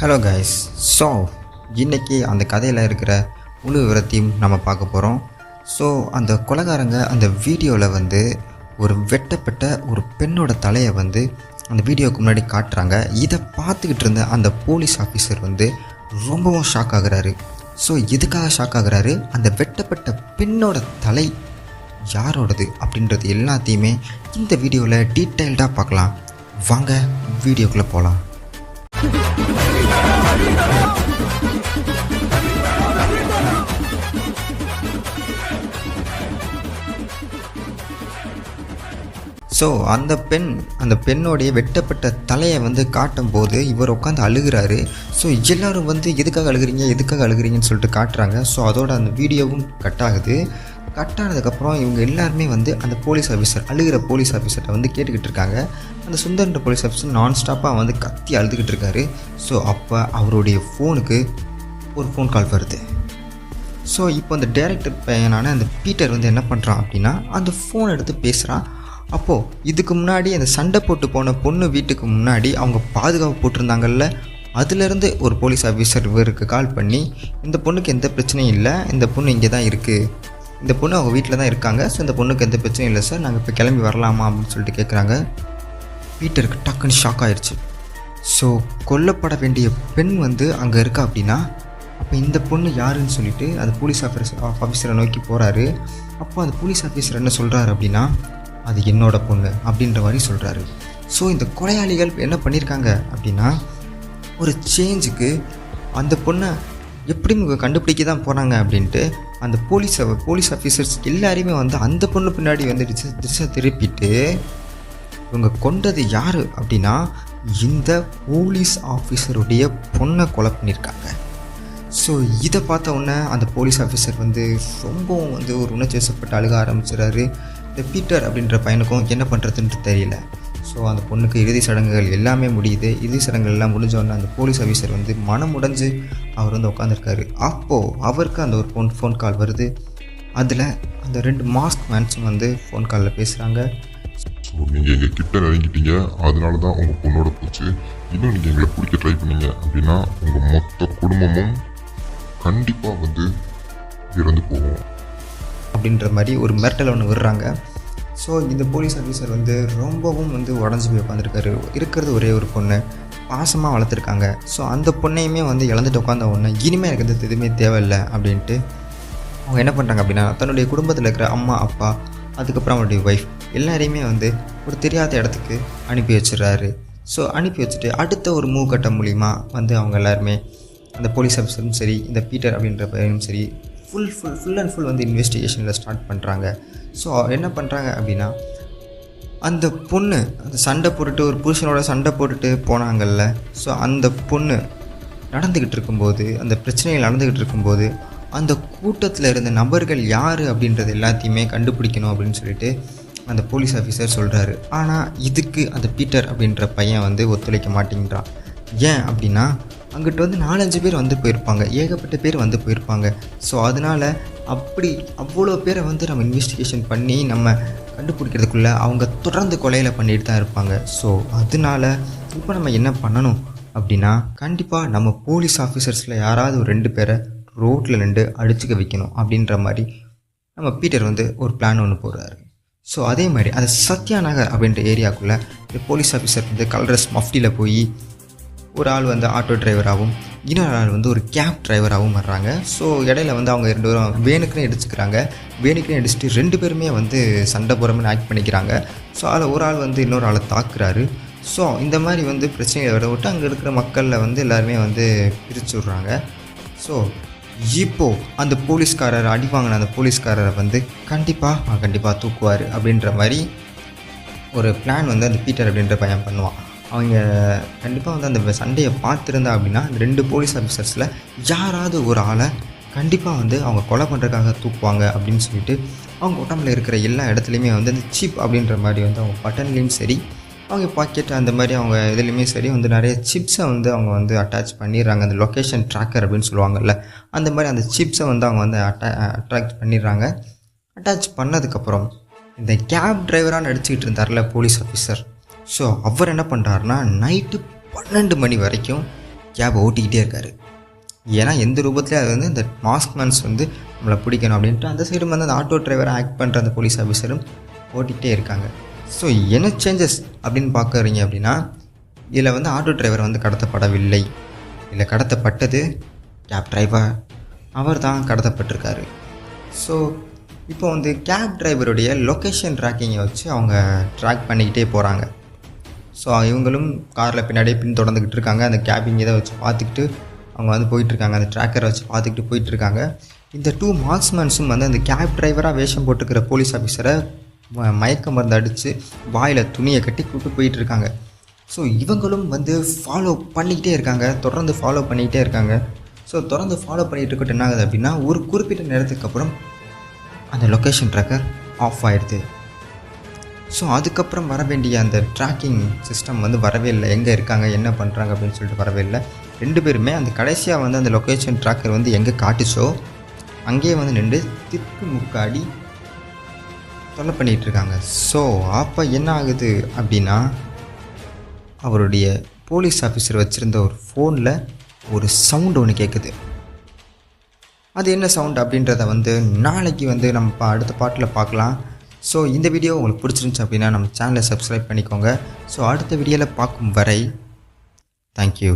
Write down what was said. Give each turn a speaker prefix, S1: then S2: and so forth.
S1: Hello guys. So இன்றைக்கி அந்த கதையில் இருக்கிற முழு விவரத்தையும் நம்ம பார்க்க போகிறோம். ஸோ அந்த கொலைகாரங்க அந்த வீடியோவில் வந்து ஒரு வெட்டப்பட்ட ஒரு பெண்ணோட தலையை வந்து அந்த வீடியோவுக்கு முன்னாடி காட்டுறாங்க. இதை பார்த்துக்கிட்டு இருந்த அந்த போலீஸ் ஆஃபீஸர் வந்து ரொம்பவும் ஷாக் ஆகுறாரு. ஸோ எதுக்காக ஷாக் ஆகுறாரு, அந்த வெட்டப்பட்ட பெண்ணோட தலை யாரோடது அப்படின்றது எல்லாத்தையுமே இந்த வீடியோவில் டீட்டெயில்டாக பார்க்கலாம். வாங்க வீடியோக்குள்ளே போகலாம். ஸோ அந்த பெண்ணோடைய வெட்டப்பட்ட தலையை வந்து காட்டும் போது இவர் உட்காந்து அழுகிறாரு. ஸோ எல்லோரும் வந்து எதுக்காக அழுகிறீங்கன்னு சொல்லிட்டு காட்டுறாங்க. ஸோ அதோட அந்த வீடியோவும் கட் ஆகுது. கட் ஆனதுக்கப்புறம் இவங்க எல்லாருமே வந்து அந்த போலீஸ் ஆஃபீஸர் அழுகிற போலீஸ் ஆஃபீஸர்கிட்ட வந்து கேட்டுக்கிட்டு இருக்காங்க. அந்த சுந்தர்ன்ற போலீஸ் ஆஃபீஸர் நான் ஸ்டாப்பாக வந்து கத்தி அழுதுகிட்டு இருக்காரு. ஸோ அப்போ அவருடைய ஃபோனுக்கு ஒரு ஃபோன் கால் வருது. ஸோ இப்போ அந்த டைரக்டர் பையனான அந்த பீட்டர் வந்து என்ன பண்ணுறான் அப்படின்னா அந்த ஃபோன் எடுத்து பேசுகிறான். அப்போது இதுக்கு முன்னாடி அந்த சண்டை போட்டு போன பொண்ணு வீட்டுக்கு முன்னாடி அவங்க பாதுகாப்பு போட்டிருந்தாங்கல்ல, அதுலேருந்து ஒரு போலீஸ் ஆஃபீஸர் இவருக்கு கால் பண்ணி இந்த பொண்ணுக்கு எந்த பிரச்சனையும் இல்லை, இந்த பொண்ணு இங்கே தான் இருக்குது, இந்த பொண்ணு அவங்க வீட்டில் தான் இருக்காங்க, ஸோ இந்த பொண்ணுக்கு எந்த பிரச்சனையும் இல்லை சார், நாங்கள் இப்போ கிளம்பி வரலாமா அப்படின்னு சொல்லிட்டு கேட்குறாங்க. பீட்டருக்கு டக்குன்னு ஷாக் ஆயிடுச்சு. ஸோ கொல்லப்பட வேண்டிய பெண் வந்து அங்கே இருக்கா அப்படின்னா அப்போ இந்த பொண்ணு யாருன்னு சொல்லிட்டு அந்த போலீஸ் ஆஃபீஸரை நோக்கி போகிறாரு. அப்போ அந்த போலீஸ் ஆஃபீஸர் என்ன சொல்கிறாரு அப்படின்னா அது என்னோட பொண்ணு அப்படின்ற மாதிரி சொல்கிறாரு. ஸோ இந்த கொலையாளிகள் என்ன பண்ணியிருக்காங்க அப்படின்னா ஒரு சேஞ்சுக்கு அந்த பொண்ணை எப்படி கண்டுபிடிக்க தான் போகிறாங்க அப்படின்ட்டு அந்த போலீஸ் ஆஃபீஸர்ஸ் எல்லாரையுமே வந்து அந்த பொண்ணு பின்னாடி வந்து திசை திருப்பிட்டு இவங்க கொண்டது யார் அப்படின்னா இந்த போலீஸ் ஆஃபீஸருடைய பொண்ணை கொலை பண்ணியிருக்காங்க. ஸோ இதை பார்த்த உடனே அந்த போலீஸ் ஆஃபீஸர் வந்து ரொம்பவும் வந்து ஒரு உணர்ச்சி வசப்பட்டு அழுக ஆரம்பிச்சிடறாரு. இந்த பீட்டர் அப்படின்ற பையனுக்கும் என்ன பண்ணுறதுன்ட்டு தெரியல. ஸோ அந்த பொண்ணுக்கு இறுதி சடங்குகள் எல்லாமே முடியுது. இறுதி சடங்குகள் எல்லாம் முடிஞ்சோடனே அந்த போலீஸ் ஆஃபீஸர் வந்து மனம் உடைஞ்சு அவர் வந்து உட்காந்துருக்காரு. அப்போது அவருக்கு அந்த ஒரு ஃபோன் கால் வருது. அதில் அந்த 2 மாஸ்க் மேன்ஸும் வந்து ஃபோன் காலில் பேசுகிறாங்க.
S2: ஸோ நீங்கள் எங்கள் கிட்ட இறங்கிட்டீங்க, அதனால தான் உங்கள் பொண்ணோட போச்சு. இன்னும் நீங்கள் எங்களை பிடிக்க ட்ரை பண்ணீங்க அப்படின்னா உங்கள் மொத்த குடும்பமும் கண்டிப்பாக வந்து இறந்து போகும்
S1: அப்படின்ற மாதிரி ஒரு மிரட்டல் ஒன்று விடுறாங்க. ஸோ இந்த போலீஸ் ஆஃபீஸர் வந்து ரொம்பவும் வந்து உடஞ்சி போய் உட்காந்துருக்காரு. இருக்கிறது ஒரே ஒரு பொண்ணு, பாசமாக வளர்த்துருக்காங்க. ஸோ அந்த பொண்ணையுமே வந்து இழந்துட்டு உட்காந்த ஒன்று இனிமேல் எனக்கு எதுவுமே தேவையில்லை அப்படின்ட்டு அவங்க என்ன பண்ணுறாங்க அப்படின்னா தன்னுடைய குடும்பத்தில் இருக்கிற அம்மா அப்பா அதுக்கப்புறம் அவருடைய ஒய்ஃப் எல்லாரையுமே வந்து ஒரு தெரியாத இடத்துக்கு அனுப்பி வச்சிடறாரு. ஸோ அனுப்பி வச்சுட்டு அடுத்த ஒரு மூவ் கட்டம் மூலிமா வந்து அவங்க எல்லாருமே அந்த போலீஸ் ஆஃபீஸரும் சரி இந்த பீட்டர் அப்படின்ற பையனும் சரி ஃபுல் அண்ட் ஃபுல் வந்து இன்வெஸ்டிகேஷனில் ஸ்டார்ட் பண்ணுறாங்க. ஸோ என்ன பண்ணுறாங்க அப்படின்னா அந்த பொண்ணு அந்த சண்டை போட்டுட்டு ஒரு புருஷனோட சண்டை போட்டுட்டு போனாங்கல்ல, ஸோ அந்த பொண்ணு நடந்துக்கிட்டு இருக்கும்போது அந்த பிரச்சனைகள் நடந்துக்கிட்டு இருக்கும்போது அந்த கூட்டத்தில் இருந்த நபர்கள் யார் அப்படின்றது எல்லாத்தையுமே கண்டுபிடிக்கணும் அப்படின்னு சொல்லிட்டு அந்த போலீஸ் ஆஃபீஸர் சொல்கிறாரு. ஆனால் இதுக்கு அந்த பீட்டர் அப்படின்ற பையன் வந்து ஒத்துழைக்க மாட்டேங்கிறான். ஏன் அப்படின்னா அங்கிட்ட வந்து 4-5 பேர் வந்து போயிருப்பாங்க, ஏகப்பட்ட பேர் வந்து போயிருப்பாங்க. ஸோ அதனால் அவ்வளோ பேரை வந்து நம்ம இன்வெஸ்டிகேஷன் பண்ணி நம்ம கண்டுபிடிக்கிறதுக்குள்ளே அவங்க தொடர்ந்து கொலையில் பண்ணிட்டு தான் இருப்பாங்க. ஸோ அதனால் இப்போ நம்ம என்ன பண்ணணும் அப்படின்னா கண்டிப்பாக நம்ம போலீஸ் ஆஃபீஸர்ஸில் யாராவது ஒரு 2 பேரை ரோட்டில் நின்று அடிச்சுக்க வைக்கணும் அப்படின்ற மாதிரி நம்ம பீட்டர் வந்து ஒரு பிளான் ஒன்று போடுறாரு. ஸோ அதே மாதிரி அந்த சத்யா நகர் அப்படின்ற ஏரியாவுக்குள்ளே இந்த போலீஸ் ஆஃபீஸர் வந்து கலர்ஸ் மஃப்டியில் போய் ஒரு ஆள் வந்து ஆட்டோ டிரைவராகவும் இன்னொரு ஆள் வந்து ஒரு கேப் டிரைவராகவும் வர்றாங்க. ஸோ இடையில வந்து அவங்க 2 பேரும் வேணுக்குன்னு அடிச்சுக்கிறாங்க. வேணுக்குன்னு அடிச்சுட்டு 2 பேருமே வந்து சண்டை போகிற மாதிரி ஆக்ட் பண்ணிக்கிறாங்க. ஸோ அதில் ஒரு ஆள் வந்து இன்னொரு ஆளை தாக்குறாரு. ஸோ இந்த மாதிரி வந்து பிரச்சனையை விட விட்டு அங்கே இருக்கிற மக்களில் வந்து எல்லாருமே வந்து பிரித்து விட்றாங்க. ஸோ இப்போது அந்த போலீஸ்காரர் அடி வாங்கின அந்த போலீஸ்காரரை வந்து கண்டிப்பாக தூக்குவார் அப்படின்ற மாதிரி ஒரு பிளான் வந்து அந்த பீட்டர் அப்படின்ற பையன் பண்ணுவான். அவங்க கண்டிப்பாக வந்து அந்த சண்டையை பார்த்துருந்தா அப்படின்னா அந்த 2 போலீஸ் ஆஃபீஸர்ஸில் யாராவது ஒரு ஆளை கண்டிப்பாக வந்து அவங்க கொலை பண்ணுறதுக்காக தூக்குவாங்க அப்படின்னு சொல்லிட்டு அவங்க உடம்புல இருக்கிற எல்லா இடத்துலையுமே வந்து அந்த சிப் அப்படின்ற மாதிரி வந்து அவங்க பட்டன்லேயும் சரி அவங்க பாக்கெட் அந்த மாதிரி அவங்க இதுலேயுமே சரி வந்து நிறைய சிப்ஸை வந்து அவங்க வந்து அட்டாச் பண்ணிடுறாங்க. அந்த லொக்கேஷன் ட்ராக்கர் அப்படின்னு சொல்லுவாங்கள்ல, அந்த மாதிரி அந்த சிப்ஸை வந்து அவங்க வந்து அட்டாச் பண்ணிடுறாங்க. அட்டாச் பண்ணதுக்கப்புறம் இந்த கேப் டிரைவராக நடிச்சுக்கிட்டு இருந்தார்ல போலீஸ் ஆஃபீஸர், ஸோ அவர் என்ன பண்ணுறாருனா நைட்டு 12 மணி வரைக்கும் கேப் ஓட்டிக்கிட்டே இருக்கார். ஏன்னா எந்த ரூபத்துலேயும் அது வந்து இந்த மாஸ்க்மேன்ஸ் வந்து நம்மளை பிடிக்கணும் அப்படின்ட்டு அந்த சைடு வந்து அந்த ஆட்டோ டிரைவரை ஆக்ட் பண்ணுற அந்த போலீஸ் ஆஃபீஸரும் ஓட்டிகிட்டே இருக்காங்க. ஸோ என்ன சேஞ்சஸ் அப்படின்னு பார்க்குறீங்க அப்படின்னா, இதில் வந்து ஆட்டோ டிரைவர் வந்து கடத்தப்படவில்லை, இல்லை கடத்தப்பட்டது கேப் டிரைவர், அவர் தான் கடத்தப்பட்டிருக்காரு. ஸோ இப்போ வந்து கேப் டிரைவருடைய லொக்கேஷன் ட்ராக்கிங்கை வச்சு அவங்க ட்ராக் பண்ணிக்கிட்டே போகிறாங்க. ஸோ இவங்களும் காரில் பின்னாடியே தொடர்ந்துக்கிட்டு இருக்காங்க. அந்த கேபிங் இதை வச்சு பார்த்துக்கிட்டு அவங்க வந்து போயிட்டுருக்காங்க. அந்த ட்ராக்கரை வச்சு பார்த்துக்கிட்டு போயிட்டுருக்காங்க. இந்த 2 மார்க்ஸ்மேன்ஸும் வந்து அந்த கேப் டிரைவராக வேஷம் போட்டுக்கிற போலீஸ் ஆஃபீஸரை மயக்க மருந்து அடித்து வாயில் துணியை கட்டி கூப்பிட்டு போயிட்டுருக்காங்க. ஸோ இவங்களும் வந்து ஃபாலோ பண்ணிக்கிட்டே இருக்காங்க, தொடர்ந்து ஃபாலோ பண்ணிக்கிட்டே இருக்காங்க. ஸோ தொடர்ந்து ஃபாலோ பண்ணிகிட்டு இருக்கட்டும் என்ன ஆகுது அப்படின்னா, ஒரு குறிப்பிட்ட நேரத்துக்கு அப்புறம் அந்த லொக்கேஷன் ட்ராக்கர் ஆஃப் ஆகிடுது. ஸோ அதுக்கப்புறம் வர வேண்டிய அந்த ட்ராக்கிங் சிஸ்டம் வந்து வரவே இல்லை. எங்கே இருக்காங்க, என்ன பண்ணுறாங்க அப்படின்னு சொல்லிட்டு வரவே இல்லை. 2 பேருமே அந்த கடைசியாக வந்து அந்த லொக்கேஷன் ட்ராக்கர் வந்து எங்கே காட்டுச்சோ அங்கேயே வந்து நின்று திக்கு முக்காடி தொல்லை பண்ணிகிட்ருக்காங்க. ஸோ அப்போ என்ன ஆகுது அப்படின்னா, அவருடைய போலீஸ் ஆஃபீஸர் வச்சுருந்த ஒரு ஃபோனில் ஒரு சவுண்டு ஒன்று கேட்குது. அது என்ன சவுண்ட் அப்படின்றத வந்து நாளைக்கு வந்து நம்ம அடுத்த பாட்டில் பார்க்கலாம். ஸோ இந்த வீடியோ உங்களுக்கு பிடிச்சிருந்துச்சு அப்படின்னா நம்ம சேனலை சப்ஸ்கிரைப் பண்ணிக்கோங்க. ஸோ அடுத்த வீடியோவில் பார்க்கும் வரை தேங்க்யூ.